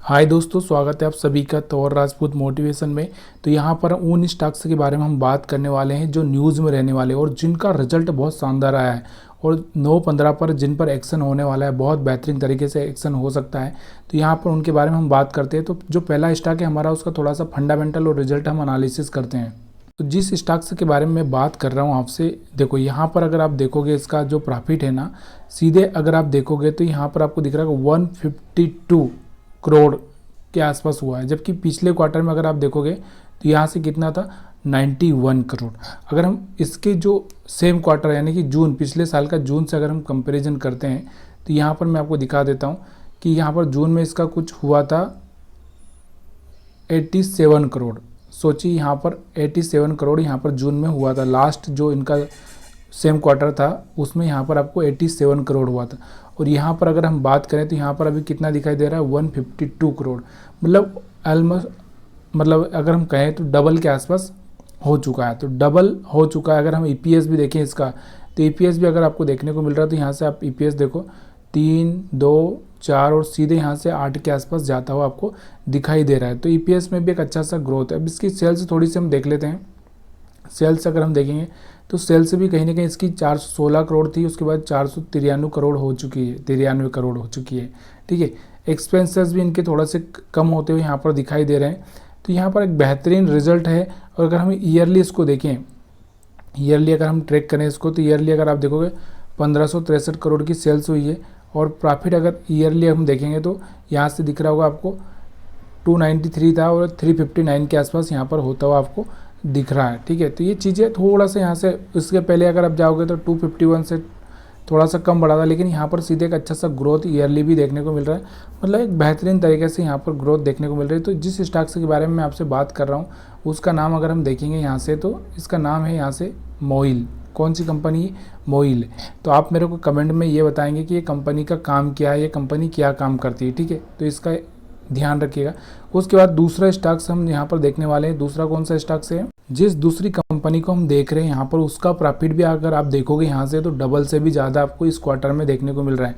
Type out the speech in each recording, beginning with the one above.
हाय दोस्तों, स्वागत है आप सभी का तौर राजपूत मोटिवेशन में। तो यहाँ पर उन स्टॉक्स के बारे में हम बात करने वाले हैं जो न्यूज़ में रहने वाले हैं और जिनका रिजल्ट बहुत शानदार आया है और 9/15 पर जिन पर एक्शन होने वाला है, बहुत बेहतरीन तरीके से एक्शन हो सकता है। तो यहाँ पर उनके बारे में हम बात करते हैं। तो जो पहला स्टॉक है हमारा, उसका थोड़ा सा फंडामेंटल और रिजल्ट हम एनालिसिस करते हैं। तो जिस स्टॉक्स के बारे में मैं बात कर रहा हूँ आपसे, देखो यहाँ पर अगर आप देखोगे इसका जो प्रॉफिट है ना, सीधे अगर आप देखोगे तो यहाँ पर आपको दिख रहा है 152 करोड़ के आसपास हुआ है। जबकि पिछले क्वार्टर में अगर आप देखोगे तो यहाँ से कितना था, 91 करोड़। अगर हम इसके जो सेम क्वार्टर यानी कि जून, पिछले साल का जून से अगर हम कंपैरिजन करते हैं तो यहाँ पर मैं आपको दिखा देता हूँ कि यहाँ पर जून में इसका कुछ हुआ था 87 करोड़। सोचिए यहाँ पर 87 करोड़ यहाँ पर जून में हुआ था। लास्ट जो इनका सेम क्वार्टर था उसमें यहाँ पर आपको 87 करोड़ हुआ था। और यहाँ पर अगर हम बात करें तो यहाँ पर अभी कितना दिखाई दे रहा है, 152 करोड़। मतलब ऑलमोस्ट, मतलब अगर हम कहें तो डबल के आसपास हो चुका है। तो डबल हो चुका है। अगर हम ईपीएस भी देखें इसका, तो ईपीएस भी अगर आपको देखने को मिल रहा है तो यहाँ से आप ईपीएस देखो 3, 2, 4 और सीधे यहाँ से 8 के आसपास जाता हुआ आपको दिखाई दे रहा है। तो ईपीएस में भी एक अच्छा सा ग्रोथ है। अब इसकी सेल्स थोड़ी सी हम देख लेते हैं। सेल्स अगर हम देखेंगे तो सेल्स भी कहीं ना कहीं इसकी 416 करोड़ थी, उसके बाद 493 करोड़ हो चुकी है, 93 करोड़ हो चुकी है। ठीक है, एक्सपेंसेस भी इनके थोड़ा से कम होते हुए यहाँ पर दिखाई दे रहे हैं। तो यहाँ पर एक बेहतरीन रिजल्ट है। और अगर हम ईयरली इसको देखें, ईयरली अगर हम ट्रैक करें इसको, तो ईयरली अगर आप देखोगे 1563 करोड़ की सेल्स हुई है। और प्रॉफिट अगर ईयरली हम देखेंगे तो यहाँ से दिख रहा होगा आपको 293 था और 359 के आसपास यहाँ पर होता हुआ आपको दिख रहा है। ठीक है, तो ये चीज़ें थोड़ा सा यहाँ से, इसके पहले अगर आप जाओगे तो 251 से थोड़ा सा कम बढ़ा था, लेकिन यहाँ पर सीधे एक अच्छा सा ग्रोथ ईयरली भी देखने को मिल रहा है। मतलब एक बेहतरीन तरीके से यहाँ पर ग्रोथ देखने को मिल रही है। तो जिस स्टॉक्स के बारे में मैं आपसे बात कर रहा हूँ उसका नाम अगर हम देखेंगे यहाँ से, तो इसका नाम है यहाँ से मोइल। कौन सी कंपनी? मोइल। तो आप मेरे को कमेंट में ये बताएंगे कि ये कंपनी का काम क्या है, ये कंपनी क्या काम करती है। ठीक है, तो इसका ध्यान रखिएगा। उसके बाद दूसरा स्टॉक्स हम यहाँ पर देखने वाले हैं। दूसरा कौन सा स्टॉक्स है? जिस दूसरी कंपनी को हम देख रहे हैं यहाँ पर, उसका प्रॉफिट भी अगर आप देखोगे यहाँ से तो डबल से भी ज़्यादा आपको इस क्वार्टर में देखने को मिल रहा है।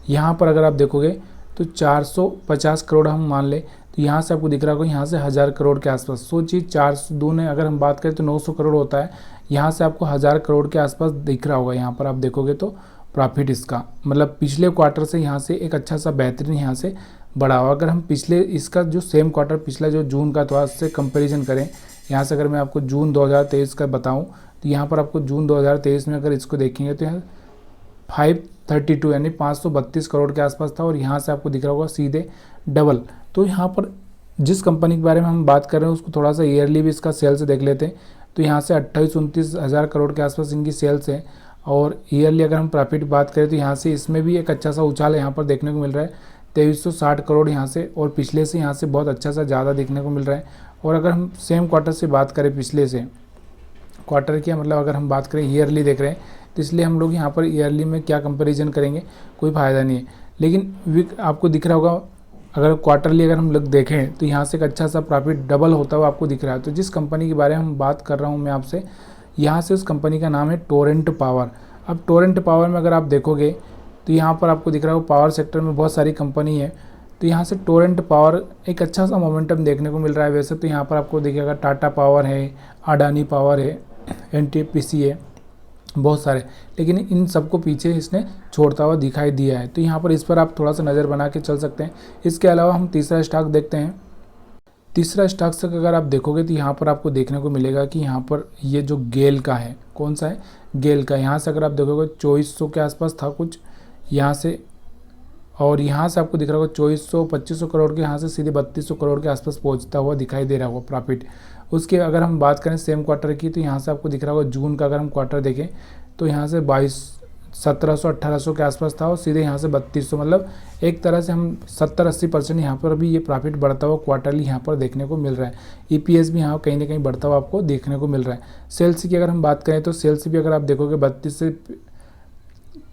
यहाँ पर अगर आप देखोगे तो 450 करोड़ हम मान ले, तो यहाँ से आपको दिख रहा होगा यहाँ से 1000 करोड़ के आसपास। सोचिए 402 ने अगर हम बात करें तो 900 करोड़ होता है, यहाँ से आपको 1000 करोड़ के आसपास दिख रहा होगा। यहाँ पर आप देखोगे तो प्रॉफिट इसका, मतलब पिछले क्वार्टर से यहाँ से एक अच्छा सा बेहतरीन यहाँ से बढ़ा हुआ। अगर हम पिछले इसका जो सेम क्वार्टर पिछला जो जून का था उससे कंपेरिजन करें, यहाँ से अगर मैं आपको जून 2023 का बताऊं तो यहाँ पर आपको जून 2023 में अगर इसको देखेंगे तो यहाँ 532 यानी 532 करोड़ के आसपास था और यहाँ से आपको दिख रहा होगा सीधे डबल। तो यहाँ पर जिस कंपनी के बारे में हम बात कर रहे हैं उसको थोड़ा सा ईयरली भी इसका सेल्स देख लेते हैं। तो यहाँ से 28-29 हज़ार करोड़ के आसपास इनकी सेल्स है। और ईयरली अगर हम प्रॉफिट बात करें तो यहाँ से इसमें भी एक अच्छा सा उछाल यहाँ पर देखने को मिल रहा है, 2360 करोड़ यहाँ से, और पिछले से यहाँ से बहुत अच्छा सा ज़्यादा देखने को मिल रहा है। और अगर हम सेम क्वार्टर से बात करें, पिछले से क्वार्टर की मतलब अगर हम बात करें ईयरली देख रहे हैं, तो इसलिए हम लोग यहाँ पर ईयरली में क्या कंपैरिजन करेंगे, कोई फ़ायदा नहीं है। लेकिन आपको दिख रहा होगा अगर क्वार्टरली अगर हम लोग देखें तो यहाँ से एक अच्छा सा प्रॉफिट डबल होता हुआ आपको दिख रहा है। तो जिस कंपनी के बारे में हम बात कर रहा हूँ मैं आपसे, यहाँ से उस कंपनी का नाम है टोरेंट पावर। अब टोरेंट पावर में अगर आप देखोगे तो यहाँ पर आपको दिख रहा है पावर सेक्टर में बहुत सारी कंपनी है। तो यहाँ से टोरेंट पावर एक अच्छा सा मोमेंटम देखने को मिल रहा है। वैसे तो यहाँ पर आपको देखिएगा टाटा पावर है, अडानी पावर है, एनटीपीसी है, बहुत सारे, लेकिन इन सबको पीछे इसने छोड़ता हुआ दिखाई दिया है। तो यहाँ पर इस पर आप थोड़ा सा नज़र बना के चल सकते हैं। इसके अलावा हम तीसरा स्टॉक देखते हैं। तीसरा स्टॉक से अगर आप देखोगे तो यहाँ पर आपको देखने को मिलेगा कि यहाँ पर ये जो गेल का है, कौन सा है? गेल का। यहाँ से अगर आप देखोगे 2400 के आसपास था कुछ यहाँ से, और यहाँ से आपको दिख रहा होगा 2400-2500 करोड़ के, यहाँ से सीधे 3200 करोड़ के आसपास पहुँचता हुआ दिखाई दे रहा होगा प्रॉफिट। उसके अगर हम बात करें सेम क्वार्टर की, तो यहाँ से आपको दिख रहा होगा जून का अगर हम क्वार्टर देखें तो यहाँ से 1700-1800 के आसपास था और सीधे यहाँ से 3200, मतलब एक तरह से हम 70-80% यहाँ पर भी ये प्रॉफिट बढ़ता हुआ क्वार्टरली यहाँ पर देखने को मिल रहा है। ईपीएस भी यहाँ कहीं ना कहीं बढ़ता हुआ आपको देखने को मिल रहा है। सेल्स की अगर हम बात करें तो सेल्स भी अगर आप देखोगे 32 से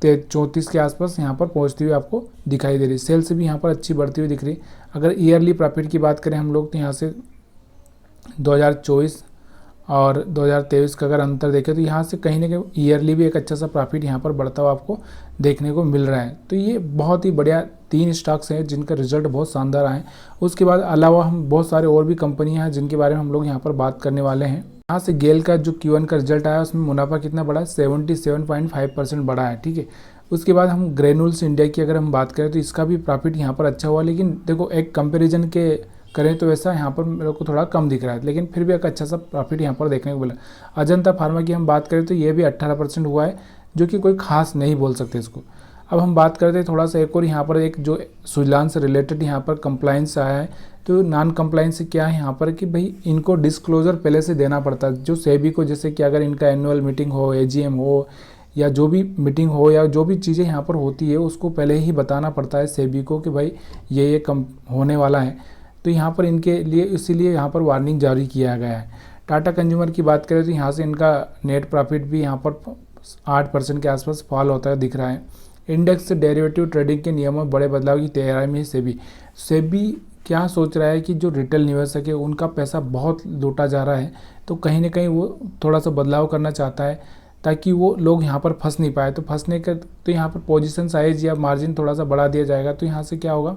34 के आसपास यहाँ पर पहुँचती हुई आपको दिखाई दे रही है। सेल्स भी यहाँ पर अच्छी बढ़ती हुई दिख रही। अगर ईयरली प्रॉफिट की बात करें हम लोग तो यहाँ से 2024 और 2023 का अगर अंतर देखें तो यहाँ से कहीं ना कहीं ईयरली भी एक अच्छा सा प्रॉफिट यहाँ पर बढ़ता हुआ आपको देखने को मिल रहा है। तो ये बहुत ही बढ़िया 3 स्टॉक्स हैं जिनका रिजल्ट बहुत शानदार आए। उसके बाद अलावा हम बहुत सारे और भी कंपनियां हैं जिनके बारे में हम लोग यहाँ पर बात करने वाले हैं। यहाँ से गेल का जो Q1 का रिजल्ट आया उसमें मुनाफा कितना बढ़ा है, 77.5% बढ़ा है, ठीक है। उसके बाद हम ग्रेनुल्स इंडिया की अगर हम बात करें तो इसका भी प्रॉफिट यहाँ पर अच्छा हुआ, लेकिन देखो एक कंपेरिजन के करें तो वैसा यहाँ पर मेरे को थोड़ा कम दिख रहा है, लेकिन फिर भी एक अच्छा सा प्रॉफिट यहाँ पर देखने को मिला। अजंता फार्मा की हम बात करें तो ये भी 18% हुआ है, जो कि कोई खास नहीं बोल सकते इसको। अब हम बात करते हैं थोड़ा सा एक और यहाँ पर एक जो सुजलान से रिलेटेड यहाँ पर कंप्लाइंस आया है। तो नॉन कंप्लाइंस क्या है यहाँ पर कि भाई इनको डिस्क्लोजर पहले से देना पड़ता है जो सेबी को, जैसे कि अगर इनका एनुअल मीटिंग हो, AGM हो या जो भी मीटिंग हो या जो भी चीज़ें यहाँ पर होती है उसको पहले ही बताना पड़ता है सेबी को कि भाई ये कम होने वाला है। तो यहाँ पर इनके लिए इसीलिए यहाँ पर वार्निंग जारी किया गया है। टाटा कंज्यूमर की बात करें तो यहाँ से इनका नेट प्रॉफिट भी यहाँ पर 8% के आसपास फॉल होता है दिख रहा है। इंडेक्स डेरिवेटिव ट्रेडिंग के नियमों में बड़े बदलाव की तैयारी में सेबी क्या सोच रहा है कि जो रिटेल निवेशक है उनका पैसा बहुत लूटा जा रहा है, तो कहीं ना कहीं वो थोड़ा सा बदलाव करना चाहता है ताकि वो लोग यहाँ पर फंस नहीं पाए। तो फंसने के तो यहाँ पर पोजीशन साइज या मार्जिन थोड़ा सा बढ़ा दिया जाएगा। तो यहाँ से क्या होगा,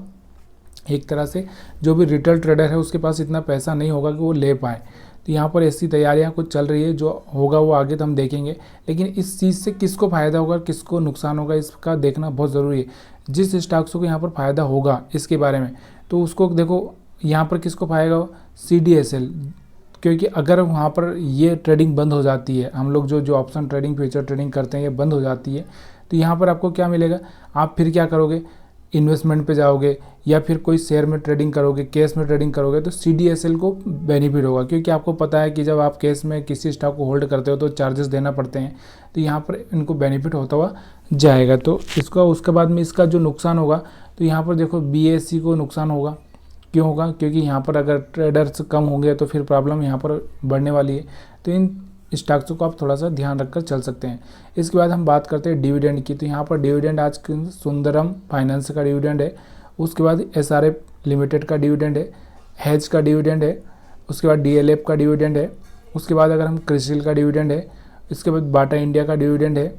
एक तरह से जो भी रिटेल ट्रेडर है उसके पास इतना पैसा नहीं होगा कि वो ले पाए। तो यहाँ पर ऐसी तैयारियाँ कुछ चल रही है, जो होगा वो आगे तो हम देखेंगे, लेकिन इस चीज़ से किसको फ़ायदा होगा किसको नुकसान होगा इसका देखना बहुत ज़रूरी है। जिस स्टॉक्स को यहाँ पर फ़ायदा होगा इसके बारे में, तो उसको देखो यहाँ पर किसको फायदा, CDSL, क्योंकि अगर वहाँ पर ये ट्रेडिंग बंद हो जाती है, हम लोग जो ऑप्शन ट्रेडिंग फ्यूचर ट्रेडिंग करते हैं ये बंद हो जाती है, तो यहाँ पर आपको क्या मिलेगा, आप फिर क्या करोगे, इन्वेस्टमेंट पे जाओगे या फिर कोई शेयर में ट्रेडिंग करोगे, कैश में ट्रेडिंग करोगे, तो CDSL को बेनिफिट होगा। क्योंकि आपको पता है कि जब आप कैश में किसी स्टॉक को होल्ड करते हो तो चार्जेस देना पड़ते हैं, तो यहाँ पर इनको बेनिफिट होता हुआ जाएगा। तो इसका उसके बाद में इसका जो नुकसान होगा, तो यहाँ पर देखो BSE को नुकसान होगा। क्यों होगा, क्योंकि यहाँ पर अगर ट्रेडर्स कम होंगे तो फिर प्रॉब्लम यहाँ पर बढ़ने वाली है। तो इन स्टॉक्स को आप थोड़ा सा ध्यान रखकर चल सकते हैं। इसके बाद हम बात करते हैं डिविडेंड की। तो यहाँ पर डिविडेंड आज सुंदरम फाइनेंस का डिविडेंड है, उसके बाद SRF लिमिटेड का डिविडेंड है, हेज का डिविडेंड है, उसके बाद DLF का डिविडेंड है, उसके बाद अगर हम क्रिसिल का डिविडेंड है, इसके बाद बाटा इंडिया का डिविडेंड है,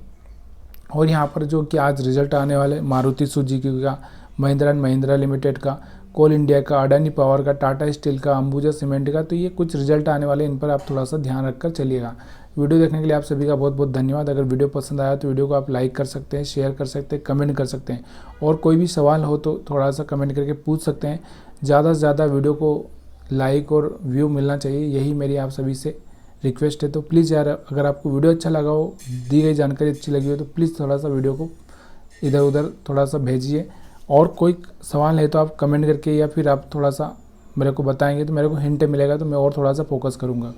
और यहाँ पर जो कि आज रिजल्ट आने वाले मारुति सुजुकी का, महिंद्रा एंड महिंद्रा लिमिटेड का, कोल इंडिया का, अडानी पावर का, टाटा स्टील का, अंबुजा सीमेंट का, तो ये कुछ रिजल्ट आने वाले, इन पर आप थोड़ा सा ध्यान रखकर चलिएगा। वीडियो देखने के लिए आप सभी का बहुत बहुत धन्यवाद। अगर वीडियो पसंद आया तो वीडियो को आप लाइक कर सकते हैं, शेयर कर सकते हैं, कमेंट कर सकते हैं, और कोई भी सवाल हो तो थोड़ा सा कमेंट करके पूछ सकते हैं। ज़्यादा से ज़्यादा वीडियो को लाइक और व्यू मिलना चाहिए, यही मेरी आप सभी से रिक्वेस्ट है। तो प्लीज़ यार, अगर आपको वीडियो अच्छा लगा हो, दी गई जानकारी अच्छी लगी हो, तो प्लीज़ थोड़ा सा वीडियो को इधर उधर थोड़ा सा भेजिए। और कोई सवाल है तो आप कमेंट करके या फिर आप थोड़ा सा मेरे को बताएंगे तो मेरे को हिंट मिलेगा, तो मैं और थोड़ा सा फोकस करूँगा।